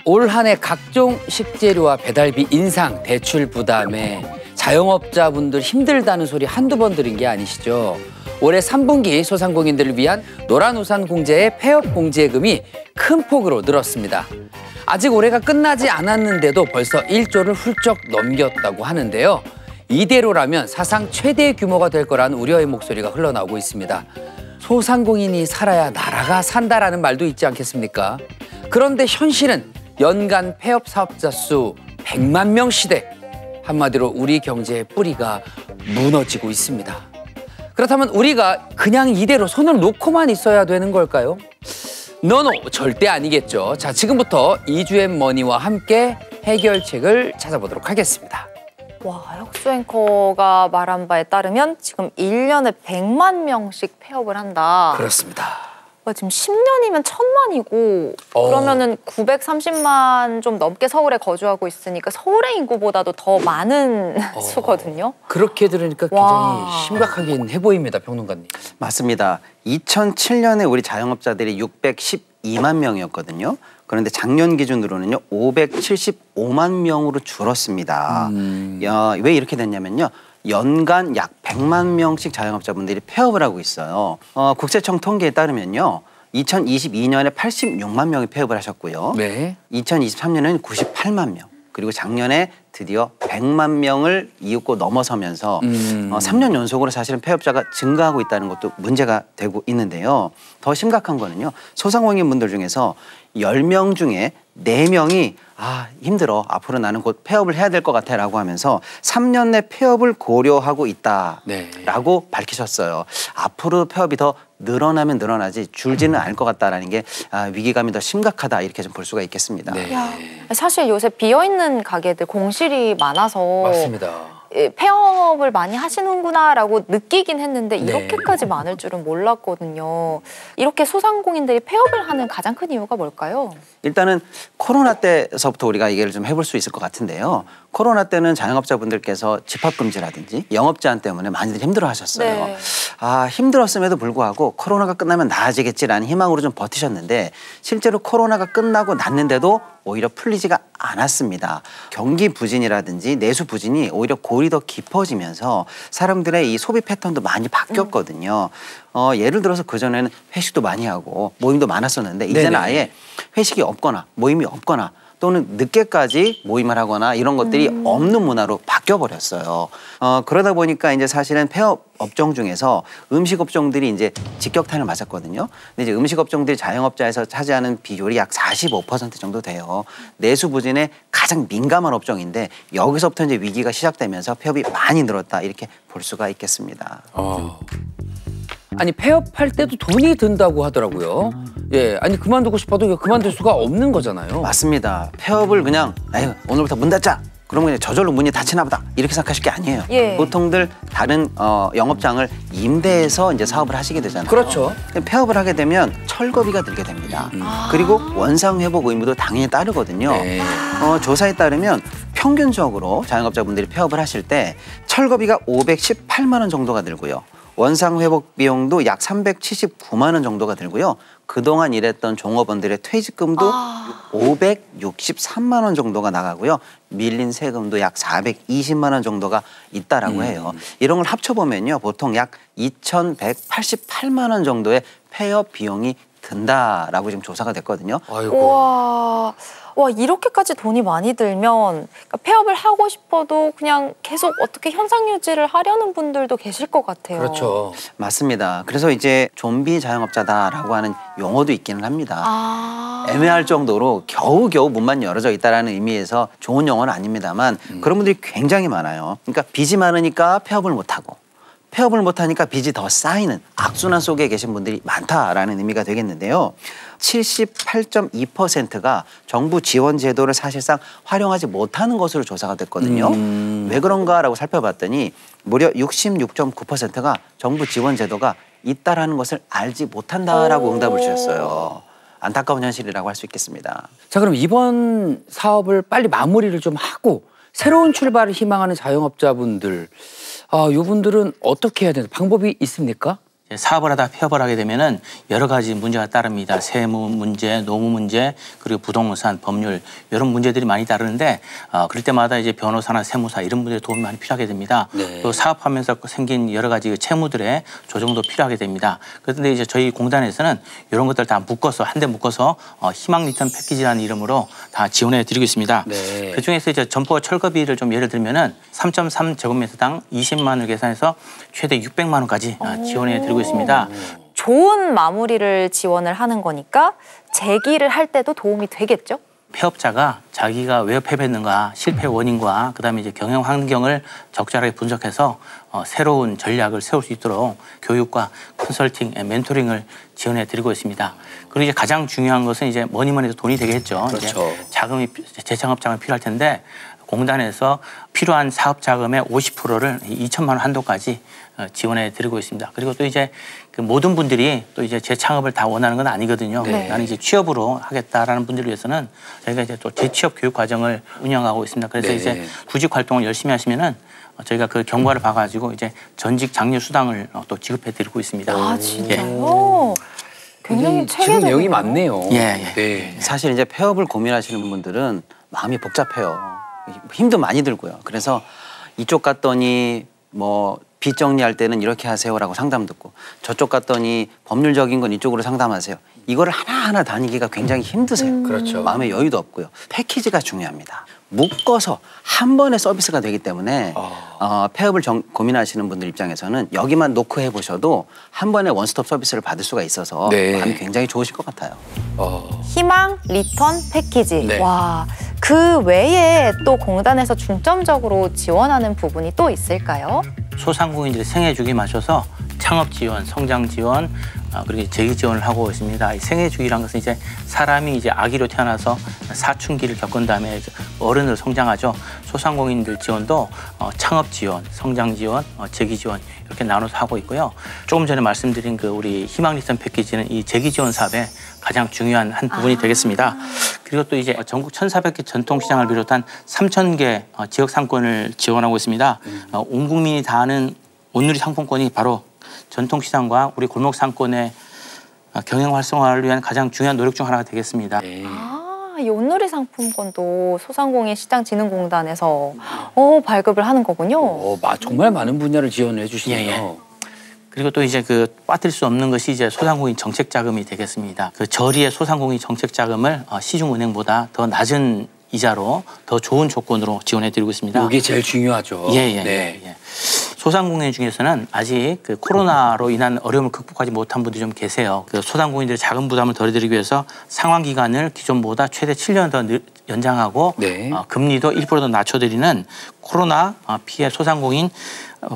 올 한 해 각종 식재료와 배달비 인상, 대출 부담에 자영업자분들 힘들다는 소리 한두 번 들은 게 아니시죠? 올해 3분기 소상공인들을 위한 노란우산 공제의 폐업 공제금이 큰 폭으로 늘었습니다. 아직 올해가 끝나지 않았는데도 벌써 1조를 훌쩍 넘겼다고 하는데요. 이대로라면 사상 최대 규모가 될 거라는 우려의 목소리가 흘러나오고 있습니다. 소상공인이 살아야 나라가 산다라는 말도 있지 않겠습니까? 그런데 현실은 연간 폐업 사업자 수 100만 명 시대. 한마디로 우리 경제의 뿌리가 무너지고 있습니다. 그렇다면 우리가 그냥 이대로 손을 놓고만 있어야 되는 걸까요? 노노, 절대 아니겠죠. 자, 지금부터 이주앤머니와 함께 해결책을 찾아보도록 하겠습니다. 와, 혁수 앵커가 말한 바에 따르면 지금 1년에 100만 명씩 폐업을 한다. 그렇습니다. 와, 지금 10년이면 1000만이고 그러면은 930만 좀 넘게 서울에 거주하고 있으니까 서울의 인구보다도 더 많은 수거든요. 그렇게 들으니까 굉장히 심각하긴 해 보입니다, 평론가님. 맞습니다. 2007년에 우리 자영업자들이 612만 명이었거든요. 그런데 작년 기준으로는요 575만 명으로 줄었습니다. 왜 이렇게 됐냐면요. 연간 약 100만 명씩 자영업자분들이 폐업을 하고 있어요. 국세청 통계에 따르면요. 2022년에 86만 명이 폐업을 하셨고요. 네. 2023년에는 98만 명. 그리고 작년에 드디어 100만 명을 이윽고 넘어서면서 3년 연속으로 사실은 폐업자가 증가하고 있다는 것도 문제가 되고 있는데요. 더 심각한 거는요. 소상공인 분들 중에서 10명 중에 4명이 힘들어. 앞으로 나는 곧 폐업을 해야 될 것 같아 라고 하면서 3년 내 폐업을 고려하고 있다라고 밝히셨어요. 앞으로 폐업이 더 늘어나면 늘어나지 줄지는 않을 것 같다라는 게 위기감이 더 심각하다 이렇게 좀 볼 수가 있겠습니다. 네. 사실 요새 비어있는 가게들 공실이 많아서 맞습니다. 폐업을 많이 하시는구나라고 느끼긴 했는데 이렇게까지 많을 줄은 몰랐거든요. 이렇게 소상공인들이 폐업을 하는 가장 큰 이유가 뭘까요? 일단은 코로나 때서부터 우리가 얘기를 좀 해볼 수 있을 것 같은데요. 코로나 때는 자영업자분들께서 집합금지라든지 영업 제한 때문에 많이들 힘들어하셨어요. 네. 힘들었음에도 불구하고 코로나가 끝나면 나아지겠지라는 희망으로 좀 버티셨는데 실제로 코로나가 끝나고 났는데도 오히려 풀리지가 않았습니다. 경기 부진이라든지 내수 부진이 오히려 골이 더 깊어지면서 사람들의 이 소비 패턴도 많이 바뀌었거든요. 예를 들어서 그전에는 회식도 많이 하고 모임도 많았었는데 이제는 아예 회식이 없거나 모임이 없거나 또는 늦게까지 모임을 하거나 이런 것들이 없는 문화로 바뀌어버렸어요. 그러다 보니까 이제 사실은 폐업 업종 중에서 음식 업종들이 이제 직격탄을 맞았거든요. 근데 이제 음식 업종들이 자영업자에서 차지하는 비율이 약 45% 정도 돼요. 내수 부진에 가장 민감한 업종인데 여기서부터 이제 위기가 시작되면서 폐업이 많이 늘었다 이렇게 볼 수가 있겠습니다. 아니 폐업할 때도 돈이 든다고 하더라고요. 예, 아니 그만두고 싶어도 그만둘 수가 없는 거잖아요. 맞습니다. 폐업을 그냥 오늘부터 문 닫자. 그러면 그냥 저절로 문이 닫히나 보다 이렇게 생각하실 게 아니에요. 보통들 다른 영업장을 임대해서 이제 사업을 하시게 되잖아요. 그렇죠. 폐업을 하게 되면 철거비가 들게 됩니다. 그리고 원상 회복 의무도 당연히 따르거든요. 네. 조사에 따르면 평균적으로 자영업자분들이 폐업을 하실 때 철거비가 518만 원 정도가 들고요. 원상 회복 비용도 약 379만 원 정도가 들고요. 그동안 일했던 종업원들의 퇴직금도 563만 원 정도가 나가고요. 밀린 세금도 약 420만 원 정도가 있다라고 해요. 이런 걸 합쳐보면요. 보통 약 2,188만 원 정도의 폐업 비용이 든다라고 지금 조사가 됐거든요. 아이고. 와, 이렇게까지 돈이 많이 들면 그러니까 폐업을 하고 싶어도 그냥 계속 어떻게 현상 유지를 하려는 분들도 계실 것 같아요. 그렇죠. 맞습니다. 그래서 이제 좀비 자영업자다라고 하는 용어도 있기는 합니다. 애매할 정도로 겨우겨우 문만 열어져 있다는 의미에서 좋은 용어는 아닙니다만 그런 분들이 굉장히 많아요. 그러니까 빚이 많으니까 폐업을 못하고 폐업을 못하니까 빚이 더 쌓이는 악순환 속에 계신 분들이 많다라는 의미가 되겠는데요. 78.2%가 정부 지원 제도를 사실상 활용하지 못하는 것으로 조사가 됐거든요. 왜 그런가라고 살펴봤더니 무려 66.9%가 정부 지원 제도가 있다라는 것을 알지 못한다라고 응답을 주셨어요. 안타까운 현실이라고 할 수 있겠습니다. 자, 그럼 이번 사업을 빨리 마무리를 좀 하고 새로운 출발을 희망하는 자영업자분들, 이분들은 어떻게 해야 되나 방법이 있습니까? 사업을 하다 폐업을 하게 되면은 여러 가지 문제가 따릅니다. 세무 문제, 노무 문제, 그리고 부동산, 법률 이런 문제들이 많이 따르는데 그럴 때마다 이제 변호사나 세무사 이런 분들의 도움이 많이 필요하게 됩니다. 네. 또 사업하면서 생긴 여러 가지 채무들의 조정도 필요하게 됩니다. 그런데 이제 저희 공단에서는 이런 것들 다 묶어서 한데 묶어서 희망 리턴 패키지라는 이름으로 다 지원해 드리고 있습니다. 네. 그 중에서 이제 점포 철거비를 좀 예를 들면은 3.3제곱미터당 20만 원을 계산해서 최대 600만 원까지 지원해 드리고 있습니다. 좋은 마무리를 지원을 하는 거니까 재기를 할 때도 도움이 되겠죠? 폐업자가 자기가 왜 폐업했는가, 실패 원인과 그다음에 이제 경영 환경을 적절하게 분석해서 새로운 전략을 세울 수 있도록 교육과 컨설팅, 멘토링을 지원해 드리고 있습니다. 그리고 이제 가장 중요한 것은 이제 뭐니 해도 돈이 되겠죠. 그렇죠. 이제 자금이 재창업 자금이 필요할 텐데 공단에서 필요한 사업 자금의 50%를 2천만 원 한도까지 지원해 드리고 있습니다. 그리고 또 이제 그 모든 분들이 또 이제 재창업을 다 원하는 건 아니거든요. 네. 나는 이제 취업으로 하겠다라는 분들을 위해서는 저희가 이제 또 재취업 교육 과정을 운영하고 있습니다. 그래서 네. 이제 구직 활동을 열심히 하시면은 저희가 그 경과를 봐가지고 이제 전직 장려 수당을 또 지급해 드리고 있습니다. 아, 진짜요? 굉장히 지금 체계적이네요. 내용이 많네요. 예. 네. 사실 이제 폐업을 고민하시는 분들은 마음이 복잡해요. 힘도 많이 들고요. 그래서 이쪽 갔더니 뭐 빚 정리할 때는 이렇게 하세요라고 상담 듣고 저쪽 갔더니 법률적인 건 이쪽으로 상담하세요. 이거를 하나하나 다니기가 굉장히 힘드세요. 그렇죠. 마음의 여유도 없고요. 패키지가 중요합니다. 묶어서 한 번에 서비스가 되기 때문에 폐업을 고민하시는 분들 입장에서는 여기만 놓고 해보셔도 한 번에 원스톱 서비스를 받을 수가 있어서 네. 마음이 굉장히 좋으실 것 같아요. 희망 리턴 패키지. 네. 와, 그 외에 또 공단에서 중점적으로 지원하는 부분이 또 있을까요? 소상공인들의 생애 주기에 맞춰서 창업 지원, 성장 지원, 그리고 재기 지원을 하고 있습니다. 이 생애 주기라는 것은 이제 사람이 이제 아기로 태어나서 사춘기를 겪은 다음에 어른으로 성장하죠. 소상공인들 지원도 창업 지원, 성장 지원, 재기 지원 이렇게 나눠서 하고 있고요. 조금 전에 말씀드린 그 우리 희망 리턴 패키지는 이 재기 지원 사업의 가장 중요한 한 부분이 되겠습니다. 그리고 또 이제 전국 1,400개 전통시장을 비롯한 3,000개 지역 상권을 지원하고 있습니다. 온 국민이 다 아는 온누리 상품권이 바로 전통시장과 우리 골목 상권의 경영 활성화를 위한 가장 중요한 노력 중 하나가 되겠습니다. 네. 아, 이 온누리 상품권도 소상공인 시장진흥공단에서 발급을 하는 거군요. 정말 많은 분야를 지원해 주시네요. 예. 그리고 또 이제 그 빠뜨릴 수 없는 것이 이제 소상공인 정책 자금이 되겠습니다. 그 저리의 소상공인 정책 자금을 시중은행보다 더 낮은 이자로 더 좋은 조건으로 지원해드리고 있습니다. 이게 제일 중요하죠. 예. 소상공인 중에서는 아직 그 코로나로 인한 어려움을 극복하지 못한 분들이 좀 계세요. 그 소상공인들의 자금 부담을 덜어드리기 위해서 상환 기간을 기존보다 최대 7년 더 연장하고 네. 금리도 1% 더 낮춰드리는 코로나 피해 소상공인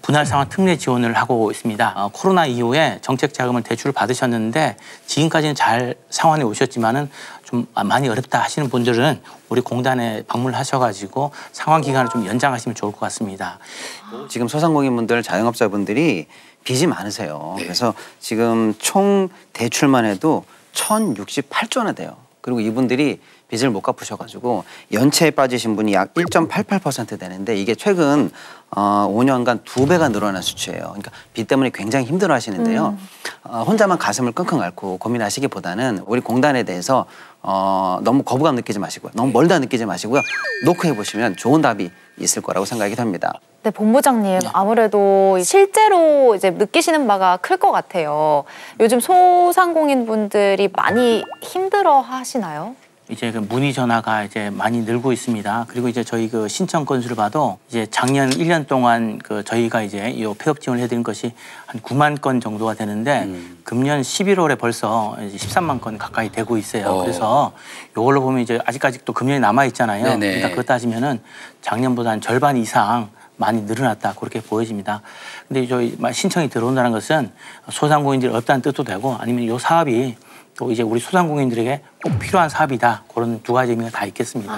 분할 상환 특례 지원을 하고 있습니다. 코로나 이후에 정책 자금을 대출을 받으셨는데 지금까지는 잘 상환해 오셨지만은 좀 많이 어렵다 하시는 분들은 우리 공단에 방문하셔가지고 상환 기간을 좀 연장하시면 좋을 것 같습니다. 지금 소상공인분들, 자영업자분들이 빚이 많으세요. 그래서 지금 총 대출만 해도 1,068조 원이 돼요. 그리고 이분들이 빚을 못 갚으셔가지고 연체에 빠지신 분이 약 1.88% 되는데 이게 최근 5년간 2배가 늘어난 수치예요. 그러니까 빚 때문에 굉장히 힘들어하시는데요. 혼자만 가슴을 끙끙 앓고 고민하시기보다는 우리 공단에 대해서 너무 거부감 느끼지 마시고요. 너무 멀다 느끼지 마시고요. 놓고 해보시면 좋은 답이 있을 거라고 생각이 됩니다. 네, 본부장님, 아무래도 실제로 이제 느끼시는 바가 클 것 같아요. 요즘 소상공인 분들이 많이 힘들어 하시나요? 이제 그 문의 전화가 이제 많이 늘고 있습니다. 그리고 이제 저희 그 신청 건수를 봐도 이제 작년 1년 동안 그 저희가 이제 이 폐업 지원을 해드린 것이 한 9만 건 정도가 되는데 금년 11월에 벌써 이제 13만 건 가까이 되고 있어요. 그래서 이걸로 보면 이제 아직까지 또 금년이 남아 있잖아요. 네네. 그러니까 그거 따지면은 작년보다 한 절반 이상 많이 늘어났다 그렇게 보여집니다. 근데 저희 신청이 들어온다는 것은 소상공인들이 없다는 뜻도 되고 아니면 이 사업이 또 이제 우리 소상공인들에게 꼭 필요한 사업이다. 그런 두 가지 의미가 다 있겠습니다.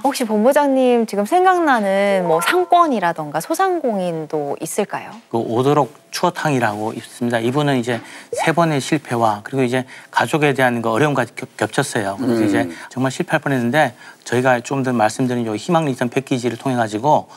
혹시 본부장님 지금 생각나는 뭐 상권이라던가 소상공인도 있을까요? 그 오도록 추어탕이라고 있습니다. 이분은 이제 3번의 실패와 그리고 이제 가족에 대한 그 어려움과 겹쳤어요. 그래서 이제 정말 실패할 뻔했는데 저희가 좀 더 말씀드린 요 희망 리턴 패키지를 통해 가지고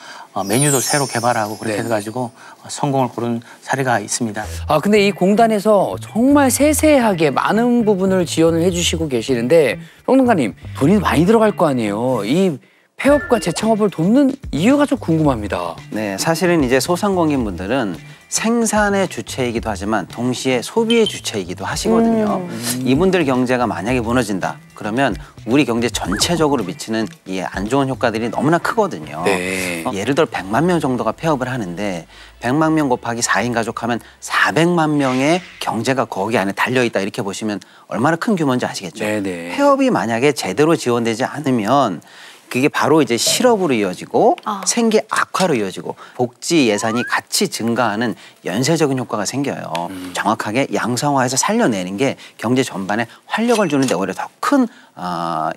메뉴도 새로 개발하고 그렇게 네. 해가지고 성공을 거둔 사례가 있습니다. 아 근데 이 공단에서 정말 세세하게 많은 부분을 지원을 해주시고 계시는데 평론가님 돈이 많이 들어갈 거 아니에요. 이 폐업과 재창업을 돕는 이유가 좀 궁금합니다. 네, 사실은 이제 소상공인분들은 생산의 주체이기도 하지만 동시에 소비의 주체이기도 하시거든요. 이분들 경제가 만약에 무너진다 그러면 우리 경제 전체적으로 미치는 이 안 좋은 효과들이 너무나 크거든요. 네. 예를 들어 100만 명 정도가 폐업을 하는데 100만 명 곱하기 4인 가족 하면 400만 명의 경제가 거기 안에 달려있다 이렇게 보시면 얼마나 큰 규모인지 아시겠죠? 네네. 폐업이 만약에 제대로 지원되지 않으면 그게 바로 이제 실업으로 이어지고 생계 악화로 이어지고 복지 예산이 같이 증가하는 연쇄적인 효과가 생겨요. 정확하게 양성화해서 살려내는 게 경제 전반에 활력을 주는데 오히려 더 큰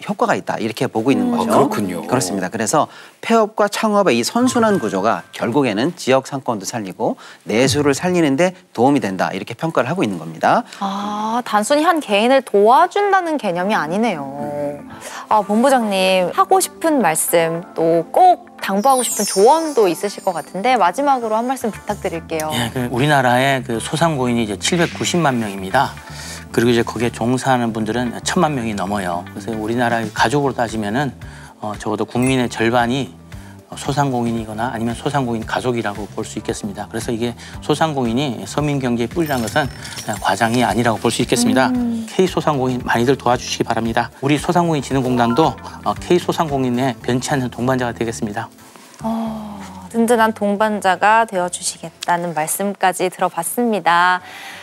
효과가 있다 이렇게 보고 있는 거죠. 그렇군요. 그렇습니다. 그래서 폐업과 창업의 이 선순환 구조가 결국에는 지역 상권도 살리고 내수를 살리는데 도움이 된다 이렇게 평가를 하고 있는 겁니다. 아, 단순히 한 개인을 도와준다는 개념이 아니네요. 아, 본부장님 하고 싶은 말씀 또 꼭 당부하고 싶은 조언도 있으실 것 같은데 마지막으로 한 말씀 부탁드릴게요. 예, 그 우리나라의 그 소상공인이 이제 790만 명입니다. 그리고 이제 거기에 종사하는 분들은 1000만 명이 넘어요. 그래서 우리나라의 가족으로 따지면은 적어도 국민의 절반이 소상공인이거나 아니면 소상공인 가족이라고 볼 수 있겠습니다. 그래서 이게 소상공인이 서민 경제의 뿌리라는 것은 그냥 과장이 아니라고 볼 수 있겠습니다. K소상공인 많이들 도와주시기 바랍니다. 우리 소상공인진흥공단도 K소상공인의 변치 않는 동반자가 되겠습니다. 든든한 동반자가 되어주시겠다는 말씀까지 들어봤습니다.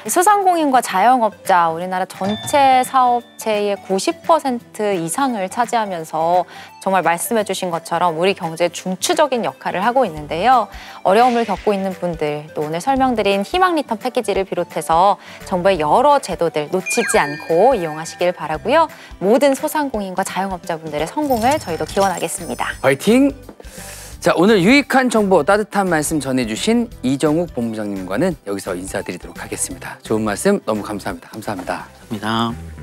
소상공인과 자영업자, 우리나라 전체 사업체의 90% 이상을 차지하면서 정말 말씀해주신 것처럼 우리 경제의 중추적인 역할을 하고 있는데요. 어려움을 겪고 있는 분들, 또 오늘 설명드린 희망 리턴 패키지를 비롯해서 정부의 여러 제도들 놓치지 않고 이용하시길 바라고요. 모든 소상공인과 자영업자분들의 성공을 저희도 기원하겠습니다. 화이팅! 자, 오늘 유익한 정보 따뜻한 말씀 전해주신 이정욱 본부장님과는 여기서 인사드리도록 하겠습니다. 좋은 말씀 너무 감사합니다. 감사합니다. 감사합니다.